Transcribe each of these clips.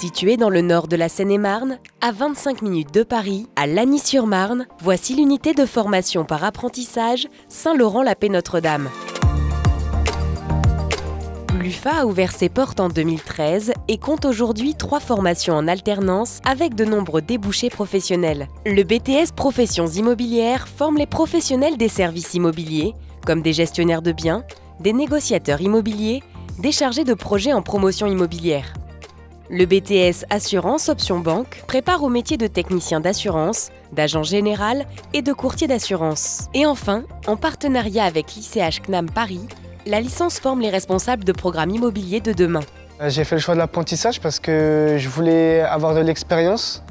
Situé dans le nord de la Seine-et-Marne, à 25 minutes de Paris, à Lagny-sur-Marne, voici l'unité de formation par apprentissage Saint-Laurent-la-Paix-Notre-Dame. L'UFA a ouvert ses portes en 2013 et compte aujourd'hui 3 formations en alternance avec de nombreux débouchés professionnels. Le BTS Professions immobilières forme les professionnels des services immobiliers, comme des gestionnaires de biens, des négociateurs immobiliers, des chargés de projets en promotion immobilière. Le BTS Assurance Option Banque prépare au métier de technicien d'assurance, d'agent général et de courtier d'assurance. Et enfin, en partenariat avec l'ICH CNAM Paris, la licence forme les responsables de programmes immobiliers de demain. J'ai fait le choix de l'apprentissage parce que je voulais avoir de l'expérience.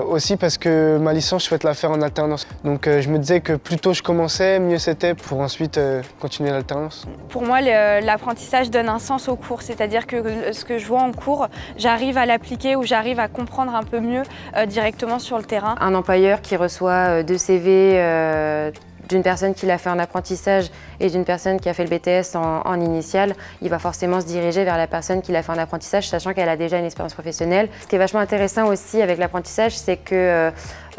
Aussi parce que ma licence, je souhaite la faire en alternance. Donc je me disais que plus tôt je commençais, mieux c'était pour ensuite continuer l'alternance. Pour moi, l'apprentissage donne un sens au cours, c'est-à-dire que ce que je vois en cours, j'arrive à l'appliquer ou j'arrive à comprendre un peu mieux directement sur le terrain. Un employeur qui reçoit 2 CV d'une personne qui l'a fait en apprentissage et d'une personne qui a fait le BTS en initial, il va forcément se diriger vers la personne qui l'a fait en apprentissage, sachant qu'elle a déjà une expérience professionnelle. Ce qui est vachement intéressant aussi avec l'apprentissage, c'est que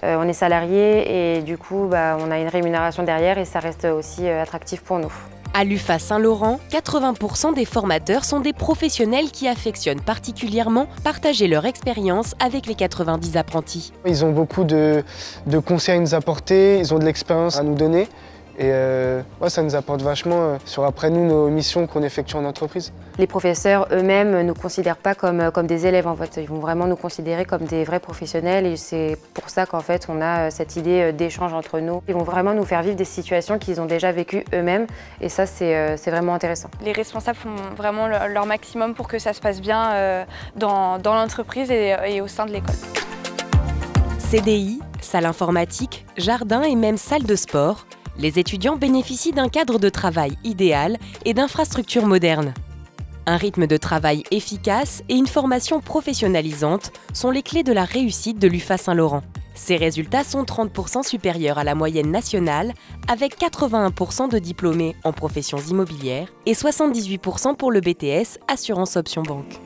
on est salarié et du coup on a une rémunération derrière et ça reste aussi attractif pour nous. À l'UFA Saint-Laurent, 80% des formateurs sont des professionnels qui affectionnent particulièrement partager leur expérience avec les 90 apprentis. Ils ont beaucoup de conseils à nous apporter, ils ont de l'expérience à nous donner. Et ça nous apporte vachement sur après nous nos missions qu'on effectue en entreprise. Les professeurs eux-mêmes ne nous considèrent pas comme des élèves en fait. Ils vont vraiment nous considérer comme des vrais professionnels et c'est pour ça qu'en fait on a cette idée d'échange entre nous. Ils vont vraiment nous faire vivre des situations qu'ils ont déjà vécues eux-mêmes et ça c'est vraiment intéressant. Les responsables font vraiment leur maximum pour que ça se passe bien dans l'entreprise et au sein de l'école. CDI, salle informatique, jardin et même salle de sport. Les étudiants bénéficient d'un cadre de travail idéal et d'infrastructures modernes. Un rythme de travail efficace et une formation professionnalisante sont les clés de la réussite de l'UFA Saint-Laurent. Ces résultats sont 30% supérieurs à la moyenne nationale, avec 81% de diplômés en professions immobilières et 78% pour le BTS Assurance Option Banque.